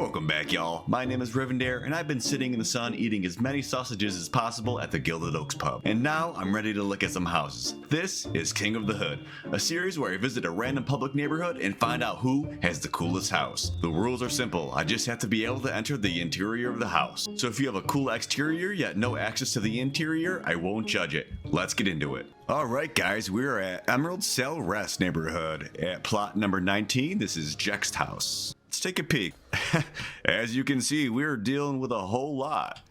Welcome back, y'all. My name is Ryvndare, and I've been sitting in the sun eating as many sausages as possible at the Gilded Oaks pub. And now I'm ready to look at some houses. This is King of the Hood, a series where I visit a random public neighborhood and find out who has the coolest house. The rules are simple. I just have to be able to enter the interior of the house. So if you have a cool exterior yet no access to the interior, I won't judge it. Let's get into it. Alright guys, we're at Emerald Cell Rest neighborhood at plot number 19. This is Jex's house. Let's take a peek. As you can see, we're dealing with a whole lot.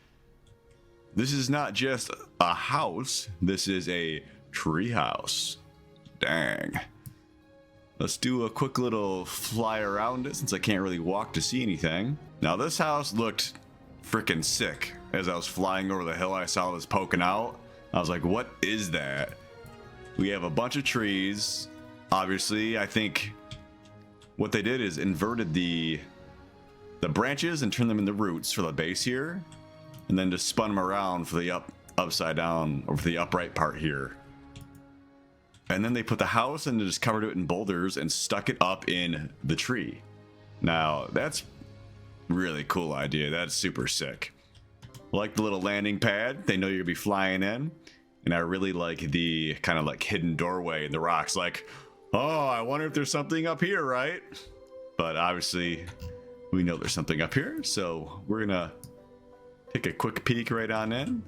This is not just a house, this is a treehouse. Dang. Let's do a quick little fly around it since I can't really walk to see anything. Now this house looked freaking sick. As I was flying over the hill, I saw this poking out. I was like, what is that? We have a bunch of trees. Obviously, I think what they did is inverted the branches and turned them into roots for the base here, and then just spun them around for the upside down or for the upright part here. And then they put the house and just covered it in boulders and stuck it up in the tree. Now that's really cool idea. That's super sick. Like the little landing pad, they know you're gonna be flying in, and I really like the kind of like hidden doorway in the rocks. Like, oh, I wonder if there's something up here, right? But obviously, we know there's something up here, so we're gonna take a quick peek right on in.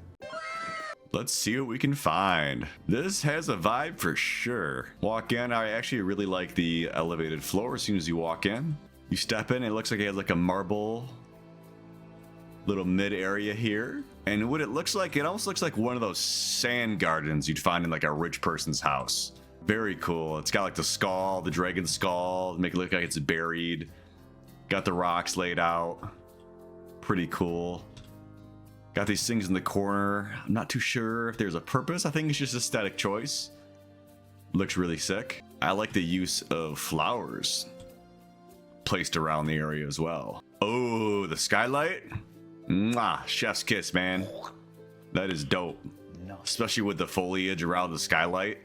Let's see what we can find. This has a vibe for sure. Walk in, I actually really like the elevated floor as soon as you walk in. You step in, it looks like it has like a marble little mid area here. And what it looks like, it almost looks like one of those sand gardens you'd find in like a rich person's house. Very cool. It's got like the skull, the dragon skull, make it look like it's buried. Got the rocks laid out. Pretty cool. Got these things in the corner. I'm not too sure if there's a purpose. I think it's just aesthetic choice. Looks really sick. I like the use of flowers placed around the area as well. Oh, the skylight. Mwah, chef's kiss, man. That is dope. Especially with the foliage around the skylight.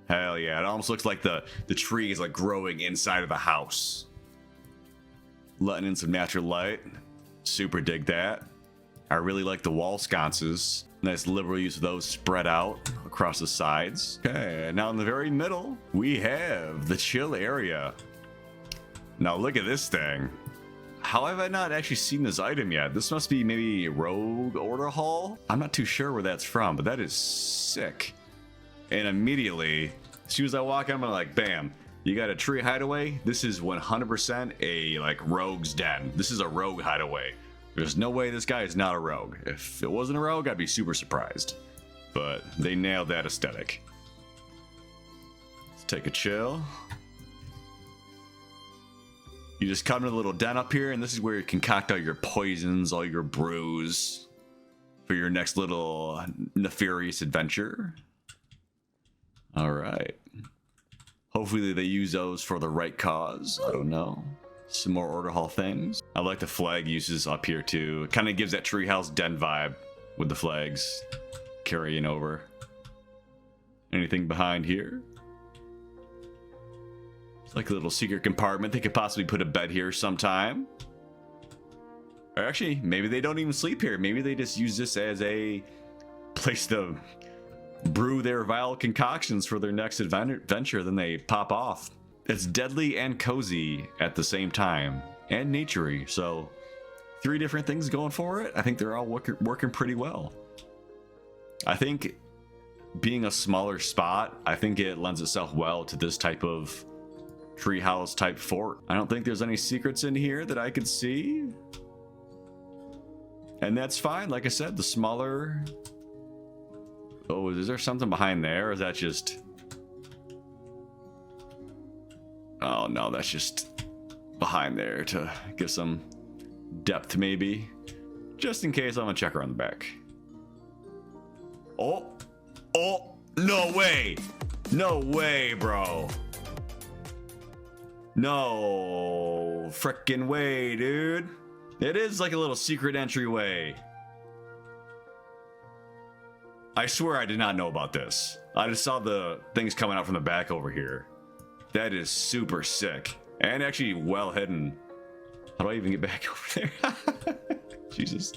Hell yeah, it almost looks like the tree is like growing inside of the house. Letting in some natural light. Super dig that. I really like the wall sconces. Nice liberal use of those spread out across the sides. Okay, now in the very middle, we have the chill area. Now look at this thing. How have I not actually seen this item yet? This must be maybe Rogue Order Hall? I'm not too sure where that's from, but that is sick. And immediately, as soon as I walk in, I'm like, bam, you got a tree hideaway? This is 100% a like rogue's den. This is a rogue hideaway. There's no way this guy is not a rogue. If it wasn't a rogue, I'd be super surprised. But they nailed that aesthetic. Let's take a chill. You just come to the little den up here, and this is where you concoct all your poisons, all your brews for your next little nefarious adventure. All right. Hopefully they use those for the right cause. I don't know. Some more Order Hall things. I like the flag uses up here too. It kind of gives that treehouse den vibe with the flags carrying over. Anything behind here? It's like a little secret compartment. They could possibly put a bed here sometime. Or actually, maybe they don't even sleep here. Maybe they just use this as a place to brew their vile concoctions for their next adventure, then they pop off. It's deadly and cozy at the same time, and naturey. So 3 different things going for it. I think they're all working pretty well. I think being a smaller spot, I think it lends itself well to this type of treehouse type fort. I don't think there's any secrets in here that I could see, and that's fine. Like I said, the smaller. Oh, is there something behind there? Or is that just... Oh no, that's just behind there to give some depth maybe. Just in case, I'm gonna check around the back. Oh, no way. No way, bro. No frickin' way, dude. It is like a little secret entryway. I swear I did not know about this. I just saw the things coming out from the back over here. That is super sick. And actually well hidden. How do I even get back over there? Jesus.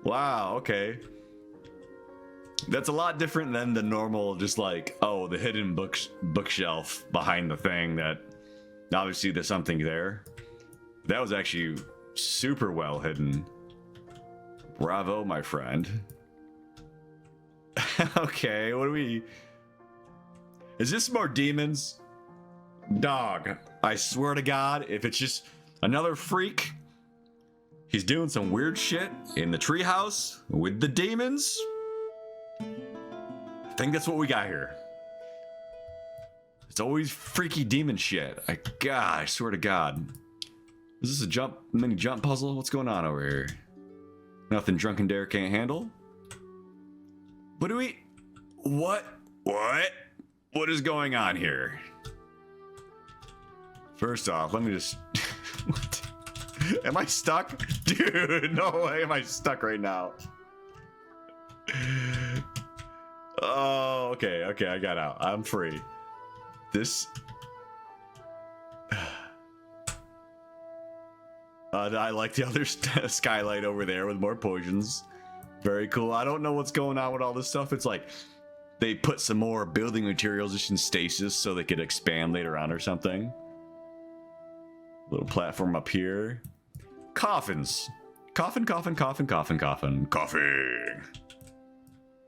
Wow, okay. That's a lot different than the normal, just like, oh, the hidden bookshelf behind the thing that obviously there's something there. That was actually super well hidden. Bravo, my friend. Okay, what do we... Is this more demons? Dog, I swear to God, if it's just another freak, he's doing some weird shit in the treehouse with the demons. I think that's what we got here. It's always freaky demon shit. I swear to God. Is this a mini jump puzzle? What's going on over here? Nothing Ryvndare can't handle? What do we... What? What is going on here? First off, let me just... What? Am I stuck? Dude, no way am I stuck right now. Oh, okay, I got out. I'm free. This... I like the other skylight over there with more potions. Very cool. I don't know what's going on with all this stuff. It's like they put some more building materials just in stasis so they could expand later on or something. Little platform up here. Coffins. Coffin.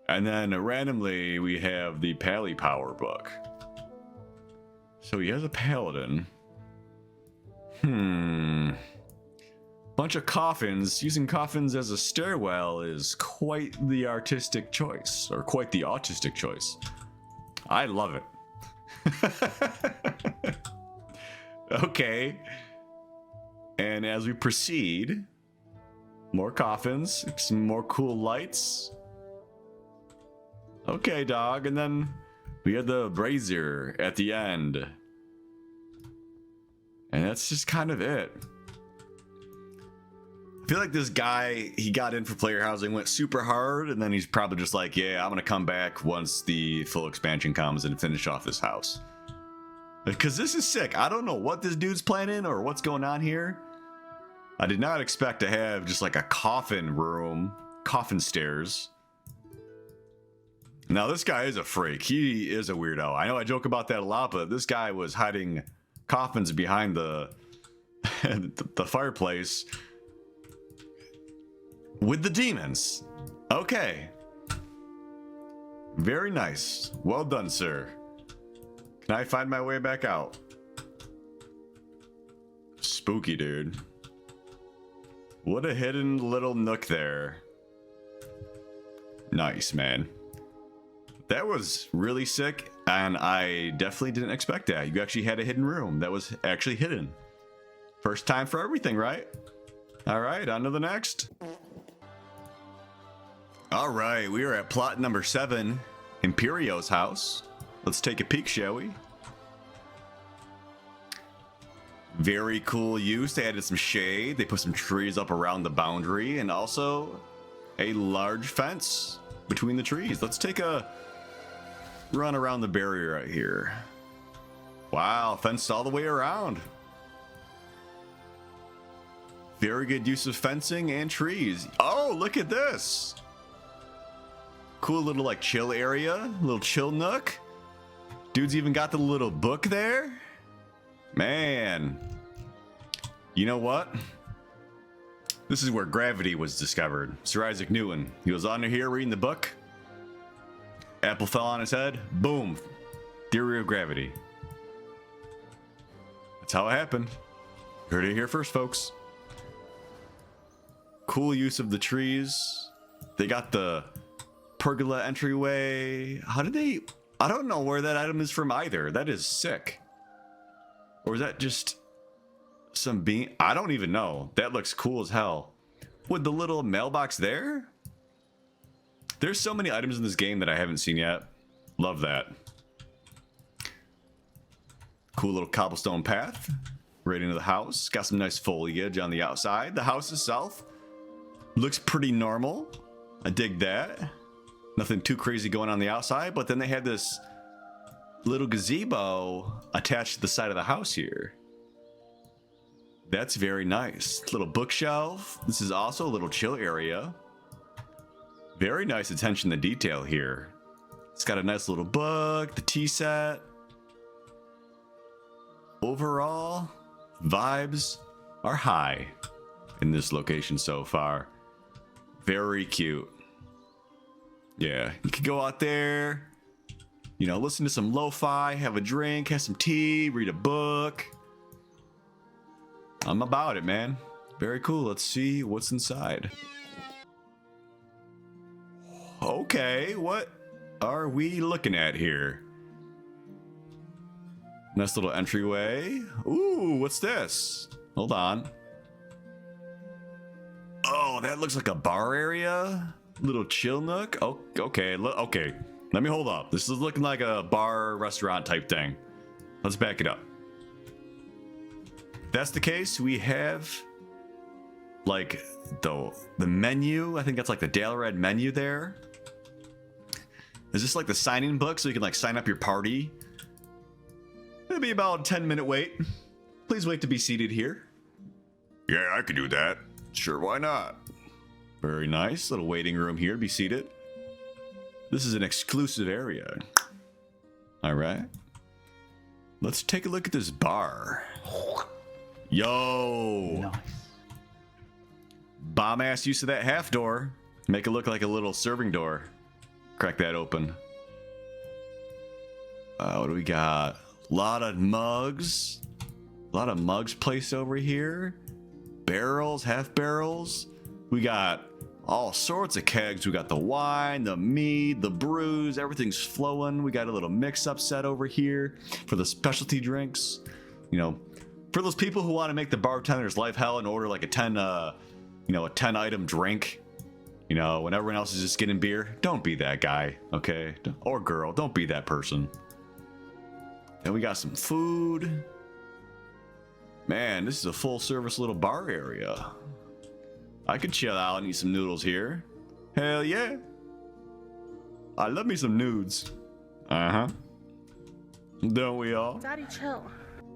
And then randomly we have the Pally Power book. So he has a paladin. Bunch of coffins. Using coffins as a stairwell is quite the artistic choice, or quite the autistic choice. I love it. Okay. And as we proceed, more coffins, some more cool lights. Okay, dog. And then we have the brazier at the end. And that's just kind of it. I feel like this guy, he got in for player housing, went super hard, and then he's probably just like, yeah, I'm gonna come back once the full expansion comes and finish off this house. Because this is sick. I don't know what this dude's planning or what's going on here. I did not expect to have just like a coffin room, coffin stairs. Now this guy is a freak. He is a weirdo. I know I joke about that a lot, but this guy was hiding coffins behind the the fireplace with the demons. Okay. Very nice. Well done, sir. Can I find my way back out? Spooky, dude. What a hidden little nook there. Nice, man. That was really sick, and I definitely didn't expect that. You actually had a hidden room that was actually hidden. First time for everything, right? All right, on to the next. All right, we are at plot number 7, Imperio's house. Let's take a peek, shall we? Very cool use. They added some shade. They put some trees up around the boundary and also a large fence between the trees. Let's take a run around the barrier right here. Wow, fenced all the way around. Very good use of fencing and trees. Oh, look at this. Cool little like chill area, little chill nook. Dude's even got the little book there. Man, you know what? This is where gravity was discovered. Sir Isaac Newton. He was on here reading the book. Apple fell on his head. Boom. Theory of gravity. That's how it happened. Heard it here first, folks. Cool use of the trees. They got the pergola entryway. How did they... I don't know where that item is from either. That is sick. Or is that just some bean? I don't even know. That looks cool as hell. With the little mailbox there? There's so many items in this game that I haven't seen yet. Love that. Cool little cobblestone path right into the house. Got some nice foliage on the outside. The house itself looks pretty normal. I dig that. Nothing too crazy going on the outside, but then they had this little gazebo attached to the side of the house here. That's very nice. Little bookshelf. This is also a little chill area. Very nice attention to detail here. It's got a nice little book, the tea set. Overall, vibes are high in this location so far. Very cute. Yeah, you could go out there, you know, listen to some lo-fi, have a drink, have some tea, read a book. I'm about it, man. Very cool. Let's see what's inside. Okay, what are we looking at here? Nice little entryway. Ooh, what's this? Hold on. Oh, that looks like a bar area. Little chill nook. Oh, okay. Okay. Let me hold up. This is looking like a bar restaurant type thing. Let's back it up. If that's the case, we have like the menu. I think that's like the Dale Red menu there. Is this like the sign-in book so you can like sign up your party? It'll be about a 10-minute wait. Please wait to be seated here. Yeah, I could do that. Sure, why not? Very nice. Little waiting room here. Be seated. This is an exclusive area. All right. Let's take a look at this bar. Yo. Nice. Bomb ass use of that half door. Make it look like a little serving door. Crack that open. What do we got? A lot of mugs. A lot of mugs placed over here. Barrels, half barrels. We got all sorts of kegs. We got the wine, the mead, the brews. Everything's flowing. We got a little mix-up set over here for the specialty drinks. You know, for those people who want to make the bartender's life hell and order like a 10 item drink. You know, when everyone else is just getting beer, don't be that guy, okay? Or girl, don't be that person. And we got some food. Man, this is a full service little bar area. I could chill out and eat some noodles here. Hell yeah. I love me some nudes. Uh-huh. Don't we all? Daddy, chill.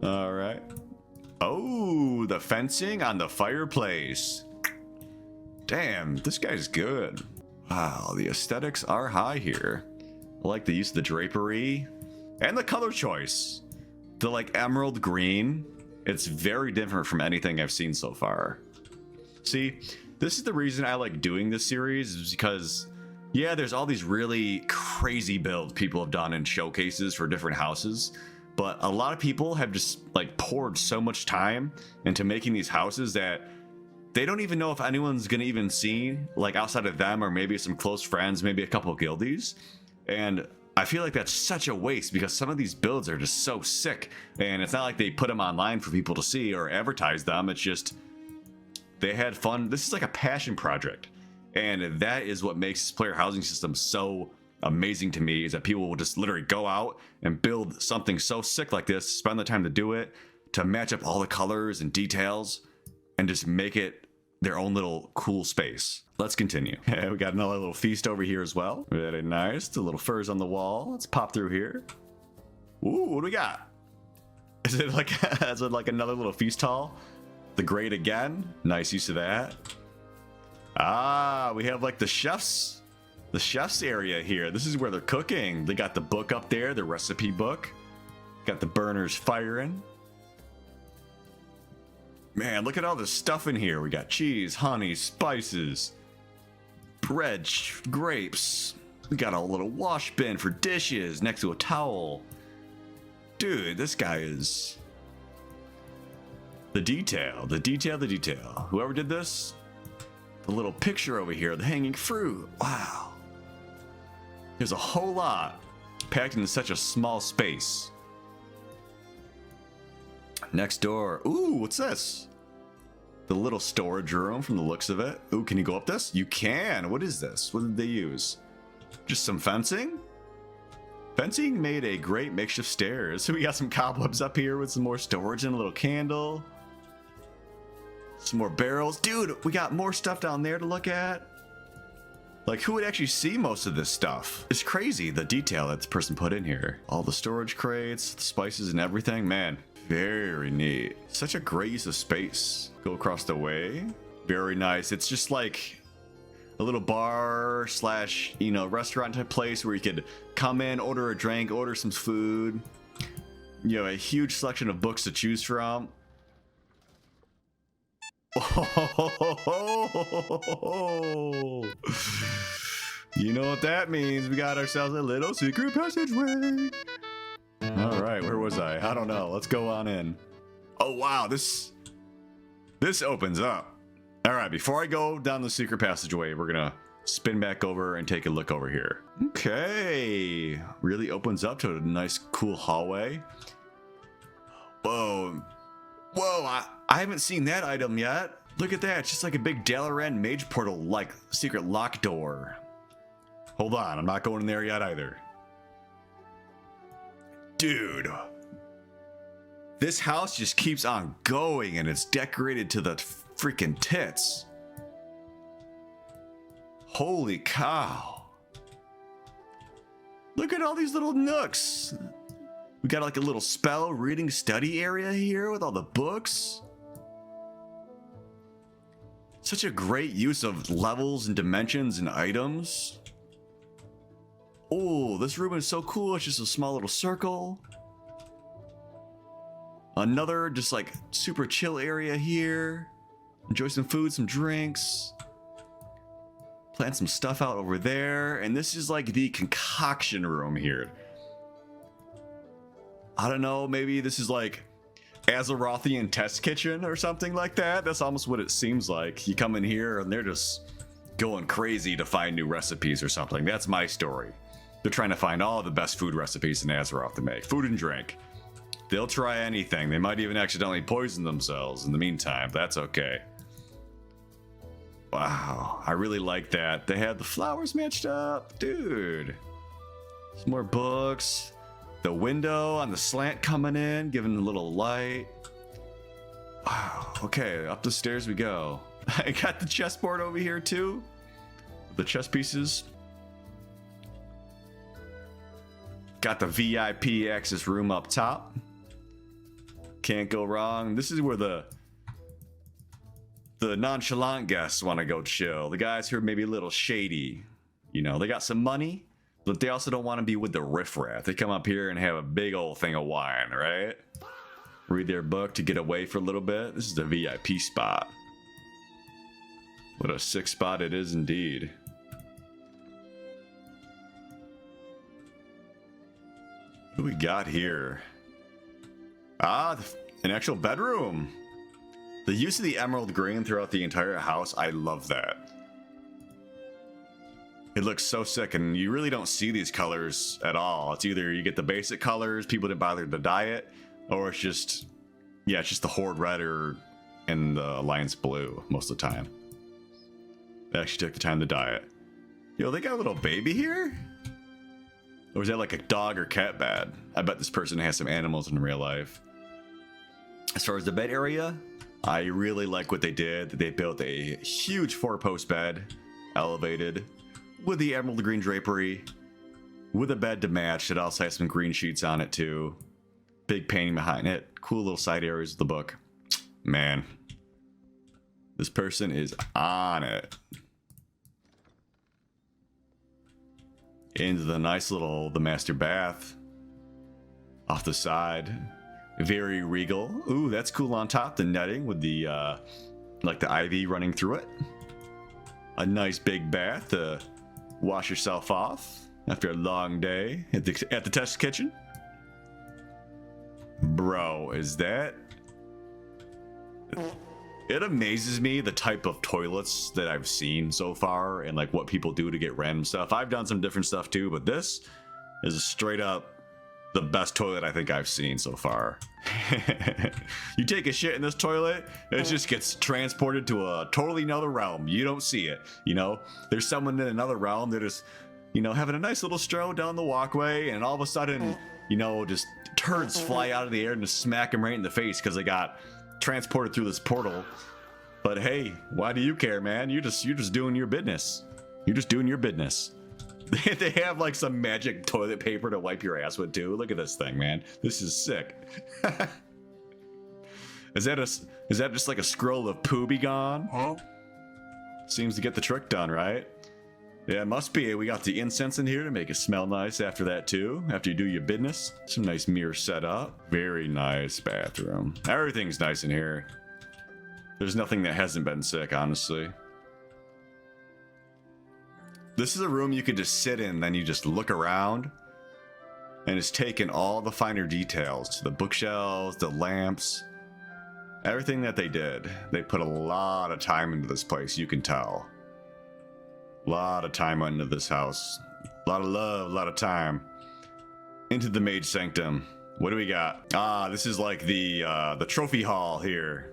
All right. Oh, the fencing on the fireplace. Damn, this guy's good. Wow, the aesthetics are high here. I like the use of the drapery and the color choice. The like emerald green. It's very different from anything I've seen so far. See, this is the reason I like doing this series, is because, yeah, there's all these really crazy builds people have done in showcases for different houses, but a lot of people have just like poured so much time into making these houses that they don't even know if anyone's gonna even see, like outside of them or maybe some close friends, maybe a couple of guildies. And I feel like that's such a waste because some of these builds are just so sick, and it's not like they put them online for people to see or advertise them. It's just they had fun. This is like a passion project, and that is what makes this player housing system so amazing to me, is that people will just literally go out and build something so sick like this, spend the time to do it, to match up all the colors and details, and just make it their own little cool space. Let's continue. We got another little feast over here as well. Very nice. The little furs on the wall. Let's pop through here. Ooh, what do we got? Is it like another little feast hall? The grate again. Nice use of that. Ah, we have like the chef's area here. This is where they're cooking. They got the book up there, the recipe book. Got the burners firing. Man, look at all this stuff in here. We got cheese, honey, spices, bread, grapes. We got a little wash bin for dishes next to a towel. Dude, this guy is... The detail. Whoever did this, the little picture over here, the hanging fruit. Wow. There's a whole lot packed into such a small space. Next door. Ooh, what's this? The little storage room from the looks of it. Ooh, can you go up this? You can. What is this? What did they use? Just some fencing? Fencing made a great makeshift stairs. So we got some cobwebs up here with some more storage and a little candle. Some more barrels. Dude, we got more stuff down there to look at. Like, who would actually see most of this stuff? It's crazy, the detail that this person put in here. All the storage crates, the spices and everything. Man, Very neat. Such a great use of space. Go across the way. Very nice. It's just like a little bar slash, you know, restaurant type place where you could come in, order a drink, order some food. You know, a huge selection of books to choose from. Oh, you know what that means. We got ourselves a little secret passageway. All right, where was I don't know. Let's go on in. Oh wow, this opens up. All right, before I go down the secret passageway, we're gonna spin back over and take a look over here. Okay, really opens up to a nice cool hallway. Whoa, I haven't seen that item yet. Look at that, it's just like a big Dalaran mage portal, like secret lock door. Hold on, I'm not going in there yet either. Dude, this house just keeps on going and it's decorated to the freaking tits. Holy cow. Look at all these little nooks. We got like a little spell reading study area here with all the books. Such a great use of levels and dimensions and items. Oh, this room is so cool. It's just a small little circle. Another just like super chill area here. Enjoy some food, some drinks. Plant some stuff out over there. And this is like the concoction room here. I don't know, maybe this is like Azerothian test kitchen or something like that. That's almost what it seems like. You come in here and they're just going crazy to find new recipes or something. That's my story. They're trying to find all the best food recipes in Azeroth to make. Food and drink. They'll try anything. They might even accidentally poison themselves in the meantime. That's okay. Wow, I really like that. They had the flowers matched up. Dude. Some more books. The window on the slant coming in, giving a little light. Wow, okay, up the stairs we go. I got the chessboard over here too. The chess pieces. Got the VIP access room up top. Can't go wrong. This is where the nonchalant guests want to go chill. The guys who are maybe a little shady. You know, they got some money, but they also don't want to be with the riffraff. They come up here and have a big old thing of wine, right? Read their book to get away for a little bit. This is the VIP spot. What a sick spot it is indeed. What do we got here? Ah, an actual bedroom. The use of the emerald green throughout the entire house, I love that. It looks so sick, and you really don't see these colors at all. It's either you get the basic colors, people didn't bother to dye it, or it's just, yeah, it's just the Horde red or and the Alliance blue most of the time. They actually took the time to dye it. Yo, they got a little baby here? Or is that like a dog or cat bed? I bet this person has some animals in real life. As far as the bed area, I really like what they did. They built a huge 4-post bed, elevated, with the emerald green drapery, with a bed to match. It also has some green sheets on it too. Big painting behind it. Cool little side areas of the book. Man, this person is on it. Into the nice little, the master bath. Off the side. Very regal. Ooh, that's cool on top. The netting with the, like the ivy running through it. A nice big bath to wash yourself off after a long day at the test kitchen. Bro, is that... It amazes me the type of toilets that I've seen so far and like what people do to get random stuff. I've done some different stuff too, but this is straight up the best toilet I think I've seen so far. You take a shit in this toilet, it just gets transported to a totally another realm. You don't see it, you know? There's someone in another realm that is, you know, having a nice little stroll down the walkway, and all of a sudden, you know, just turds fly out of the air and just smack them right in the face because they got transported through this portal. But hey, why do you care, man? You're just doing your business. You're just doing your business. They have like some magic toilet paper to wipe your ass with too. Look at this thing, man. This is sick. Is that just like a scroll of poo be gone? Huh? Seems to get the trick done, right? Yeah, it must be. We got the incense in here to make it smell nice after that too. After you do your business. Some nice mirror setup. Very nice bathroom. Everything's nice in here. There's nothing that hasn't been sick, honestly. This is a room you could just sit in, then you just look around. And it's taken all the finer details. The bookshelves, the lamps. Everything that they did. They put a lot of time into this place, you can tell. A lot of time into this house. A lot of love, a lot of time. Into the mage sanctum. What do we got? Ah, this is like the trophy hall here.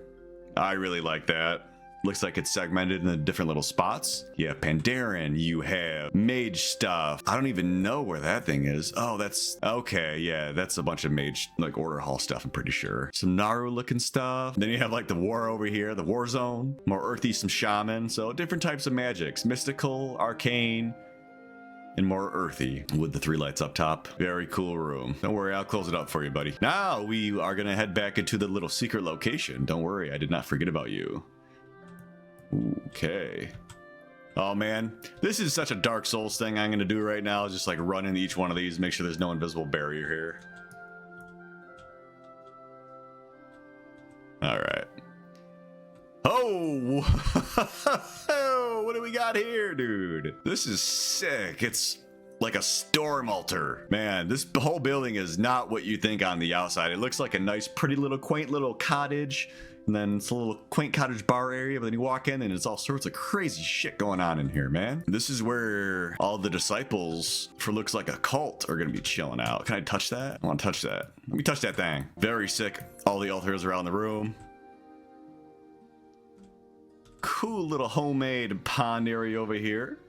I really like that. Looks like it's segmented into different little spots. You have Pandaren, you have mage stuff. I don't even know where that thing is. Oh, that's okay. Yeah, that's a bunch of mage, like order hall stuff, I'm pretty sure. Some Naru looking stuff. Then you have like the war over here, the war zone. More earthy, some shaman. So different types of magics. Mystical, arcane, and more earthy with the 3 lights up top. Very cool room. Don't worry, I'll close it up for you, buddy. Now we are gonna head back into the little secret location. Don't worry, I did not forget about you. Okay. Oh man, this is such a Dark Souls thing I'm gonna do right now. Is just like run into each one of these, make sure there's no invisible barrier here. All right. Oh, what do we got here, dude? This is sick. It's like a storm altar. Man, this whole building is not what you think on the outside. It looks like a nice, pretty little, quaint little cottage. And then it's a little quaint cottage bar area, but then you walk in and it's all sorts of crazy shit going on in here, man. This is where all the disciples for looks like a cult are gonna be chilling out. Can I touch that? I wanna touch that. Let me touch that thing. Very sick. All the altars around the room. Cool little homemade pond area over here.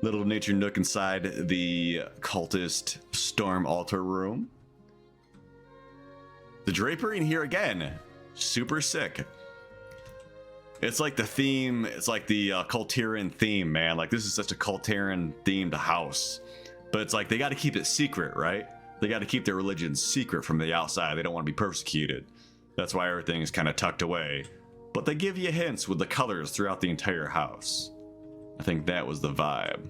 Little nature nook inside the cultist storm altar room. The drapery in here again. Super sick. It's like the theme, it's like the Culturian theme, man. Like this is such a Culturian themed house. But it's like they got to keep it secret, right? They got to keep their religion secret from the outside. They don't want to be persecuted. That's why everything is kind of tucked away. But they give you hints with the colors throughout the entire house. I think that was the vibe.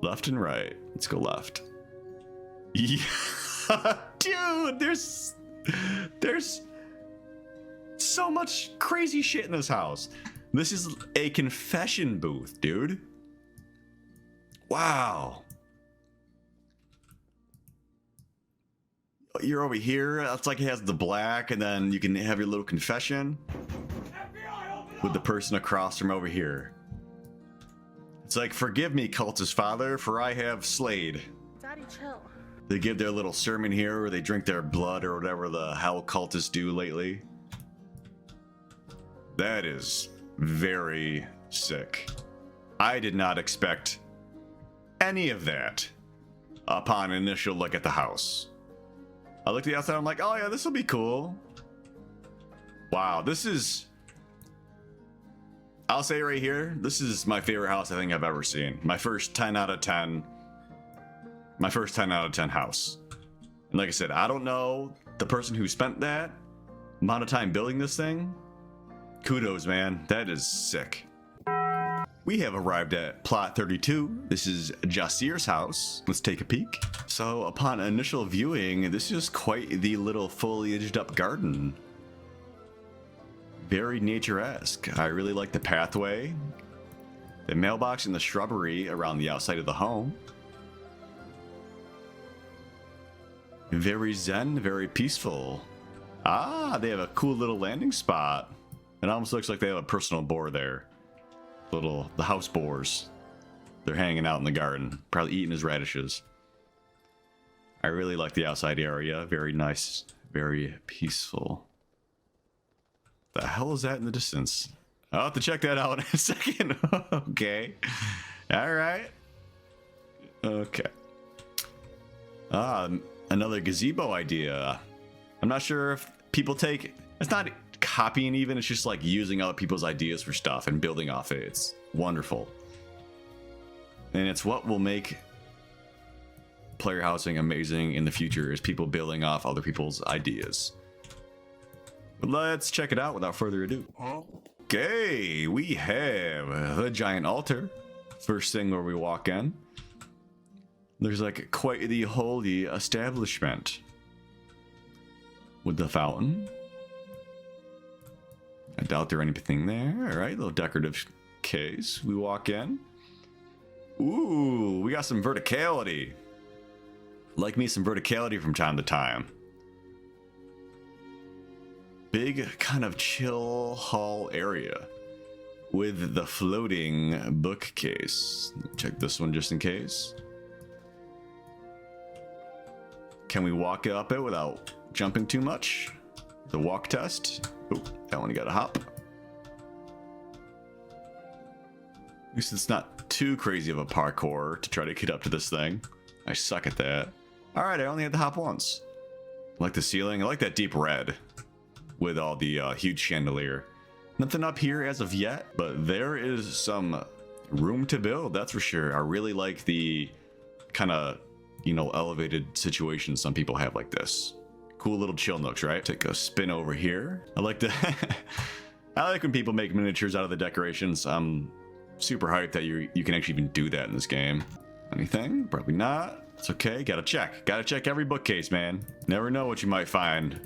Left and right. Let's go left. Yeah. Dude, there's so much crazy shit in this house. This is a confession booth, dude. Wow. You're over here. It's like it has the black, and then you can have your little confession with the person across from over here. It's like, forgive me, cultist father, for I have slayed. Daddy, chill. They give their little sermon here, or they drink their blood, or whatever the hell cultists do lately. That is very sick. I did not expect any of that upon initial look at the house. I looked at the outside, I'm like, oh yeah, this will be cool. Wow, this is... I'll say right here, this is my favorite house I think I've ever seen. My first 10 out of 10. My first 10 out of 10 house. And like I said, I don't know the person who spent that amount of time building this thing. Kudos, man. That is sick. We have arrived at plot 32. This is Jasir's house. Let's take a peek. So upon initial viewing, this is quite the little foliaged up garden. Very nature-esque. I really like the pathway, the mailbox and the shrubbery around the outside of the home. Very zen, very peaceful. Ah, they have a cool little landing spot. It almost looks like they have a personal boar there. The house boars. They're hanging out in the garden, probably eating his radishes. I really like the outside area. Very nice, very peaceful. The hell is that in the distance? I'll have to check that out in a second. Okay. All right. Okay. Another gazebo idea. I'm not sure if people take... It's not copying even. It's just like using other people's ideas for stuff and building off it. It's wonderful. And it's what will make player housing amazing in the future, is people building off other people's ideas. Let's check it out without further ado. Okay, we have the giant altar. First thing where we walk in. There's like quite the holy establishment. With the fountain. I doubt there's anything there. Alright, little decorative case. We walk in. Ooh, we got some verticality. Like me some verticality from time to time. Big kind of chill hall area with the floating bookcase. Check this one just in case. Can we walk up it without jumping too much? The walk test. Oh, that one got a hop. At least it's not too crazy of a parkour to try to get up to this thing. I suck at that. Alright, I only had to hop once. I like the ceiling. I like that deep red with all the huge chandelier. Nothing up here as of yet, but there is some room to build, that's for sure. I really like the kind of, you know, elevated situations some people have like this. Cool little chill nooks, right? Take a spin over here. I like the I like when people make miniatures out of the decorations. I'm super hyped that you can actually even do that in this game. Anything? Probably not. It's okay. Gotta check every bookcase, man. Never know what you might find.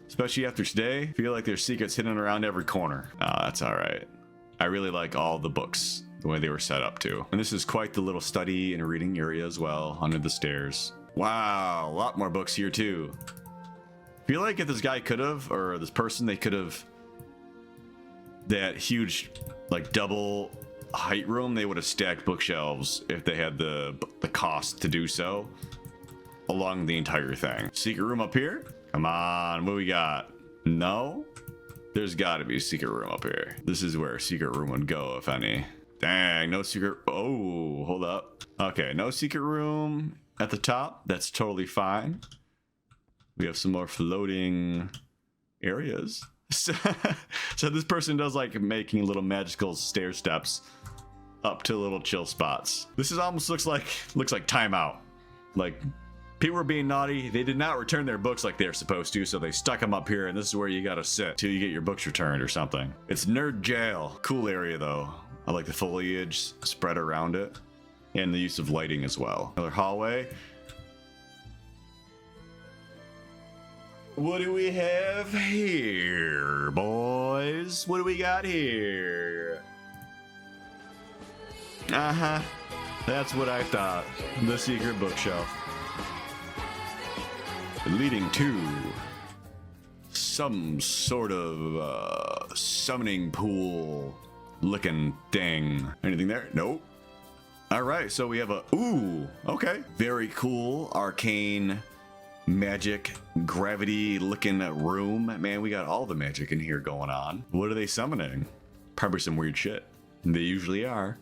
Especially after today, I feel like there's secrets hidden around every corner. Oh, that's all right. I really like all the books, the way they were set up too. And this is quite the little study and reading area as well, under the stairs. Wow, a lot more books here too. I feel like if this guy could have, or this person, they could have, that huge, like double height room, they would have stacked bookshelves if they had the cost to do so along the entire thing. Secret room up here. Come on, what we got? No? There's gotta be a secret room up here. This is where a secret room would go, if any. Dang, no secret. Oh, hold up. Okay, no secret room at the top. That's totally fine. We have some more floating areas. So this person does like making little magical stair steps up to little chill spots. This is almost looks like timeout. Like, people were being naughty. They did not return their books like they're supposed to, so they stuck them up here, and this is where you gotta sit till you get your books returned or something. It's nerd jail. Cool area though. I like the foliage spread around it, and the use of lighting as well. Another hallway. What do we have here, boys? What do we got here? Uh-huh. That's what I thought. The secret bookshelf. Leading to some sort of summoning pool looking thing. Anything there? Nope. All right, so we have a, ooh, okay. Very cool, arcane, magic, gravity looking room. Man, we got all the magic in here going on. What are they summoning? Probably some weird shit. They usually are.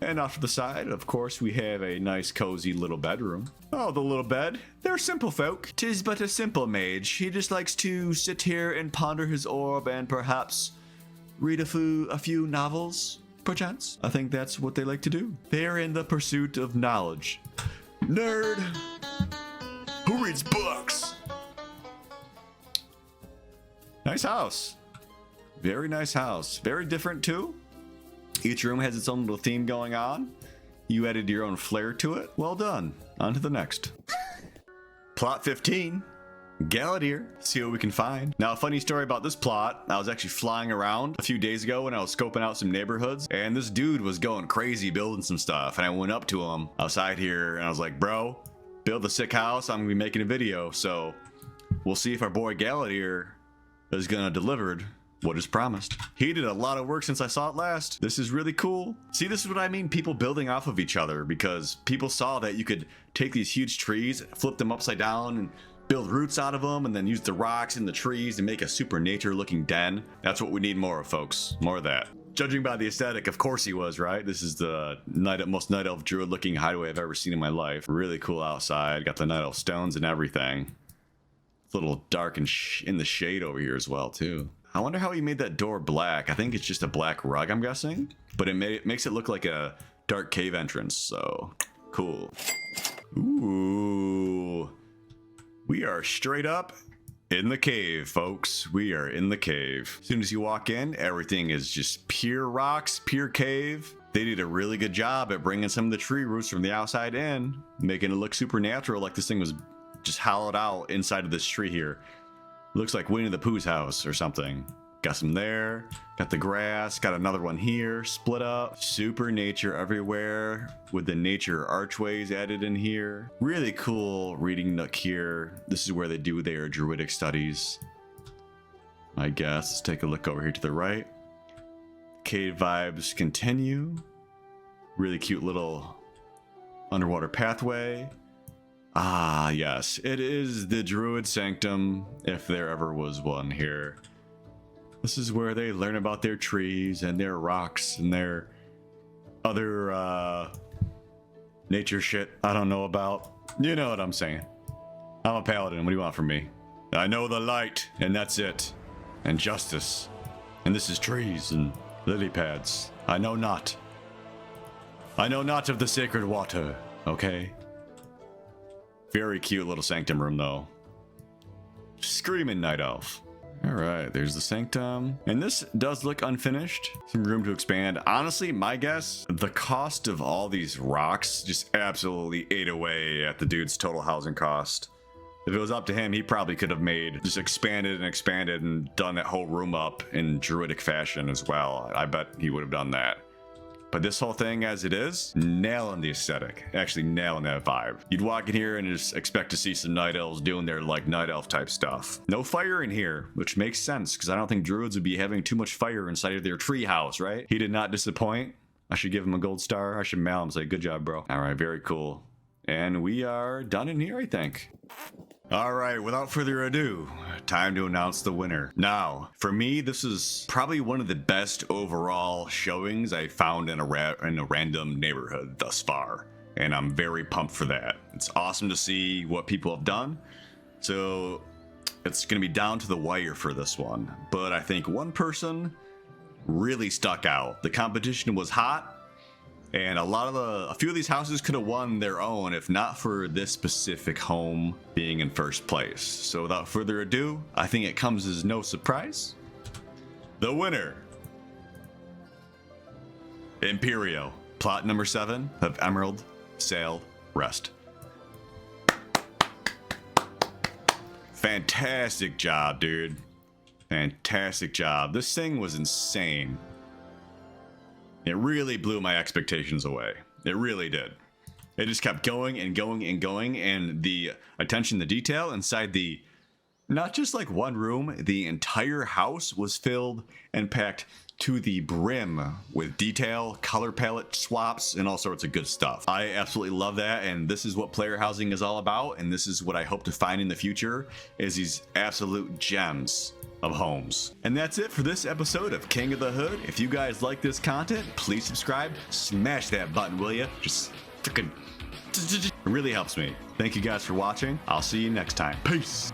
And off to the side, of course, we have a nice cozy little bedroom. Oh, the little bed. They're simple folk. 'Tis but a simple mage. He just likes to sit here and ponder his orb and perhaps read a few novels, perchance. I think that's what they like to do. They're in the pursuit of knowledge. Nerd! Who reads books? Nice house. Very nice house. Very different too. Each room has its own little theme going on. You added your own flair to it. Well done. On to the next. Plot 15. Galadier. See what we can find. Now, a funny story about this plot. I was actually flying around a few days ago when I was scoping out some neighborhoods, and this dude was going crazy building some stuff, and I went up to him outside here, and I was like, bro, build a sick house. I'm gonna be making a video, so we'll see if our boy Galadier is gonna deliver what is promised. He did a lot of work since I saw it last. This is really cool. See, this is what I mean, people building off of each other, because people saw that you could take these huge trees, flip them upside down, and build roots out of them, and then use the rocks in the trees to make a super nature looking den. That's what we need more of, folks. More of that. Judging by the aesthetic, of course he was, right? This is the most night elf druid looking hideaway I've ever seen in my life. Really cool outside. Got the night elf stones and everything. It's a little dark and in the shade over here as well too. I wonder how he made that door black. I think it's just a black rug, I'm guessing. But it makes it look like a dark cave entrance, so cool. Ooh. We are straight up In the cave, folks. We are in the cave. As soon as you walk in, everything is just pure rocks, pure cave. They did a really good job at bringing some of the tree roots from the outside in, making it look supernatural, like this thing was just hollowed out inside of this tree here. Looks like Winnie the Pooh's house or something. Got some there, got the grass, got another one here, split up. Super nature everywhere with the nature archways added in here. Really cool reading nook here. This is where they do their druidic studies, I guess. Let's take a look over here to the right. Cave vibes continue. Really cute little underwater pathway. Ah, yes, it is the Druid sanctum, if there ever was one here. This is where they learn about their trees and their rocks and their other nature shit I don't know about. You know what I'm saying. I'm a paladin. What do you want from me? I know the light, and that's it. And justice. And this is trees and lily pads. I know not. I know not of the sacred water, okay? Very cute little sanctum room, though. Screaming night elf. All right, there's the sanctum. And this does look unfinished. Some room to expand. Honestly, my guess, the cost of all these rocks just absolutely ate away at the dude's total housing cost. If it was up to him, he probably could have just expanded and done that whole room up in druidic fashion as well. I bet he would have done that. But this whole thing as it is, nailing the aesthetic. Actually nailing that vibe. You'd walk in here and just expect to see some night elves doing their like night elf type stuff. No fire in here, which makes sense because I don't think druids would be having too much fire inside of their treehouse, right? He did not disappoint. I should give him a gold star. I should mail him and say, good job, bro. All right, very cool. And we are done in here, I think. All right, without further ado, time to announce the winner. Now, for me, this is probably one of the best overall showings I found in a random neighborhood thus far, and I'm very pumped for that. It's awesome to see what people have done. So it's gonna be down to the wire for this one, but I think one person really stuck out. The competition was hot. And a few of these houses could have won their own if not for this specific home being in first place. So without further ado, I think it comes as no surprise. The winner, Imperio, plot number 7 of Emerald Sail Rest. Fantastic job, dude. Fantastic job. This thing was insane. It really blew my expectations away. It really did. It just kept going and going and going, and the attention to detail inside the, not just like one room, the entire house was filled and packed to the brim with detail, color palette swaps, and all sorts of good stuff. I absolutely love that, and this is what player housing is all about, and this is what I hope to find in the future, is these absolute gems of homes. And that's it for this episode of King of the Hood. If you guys like this content, please subscribe, smash that button, will ya? Just freaking, it really helps me. Thank you guys for watching. I'll see you next time. Peace.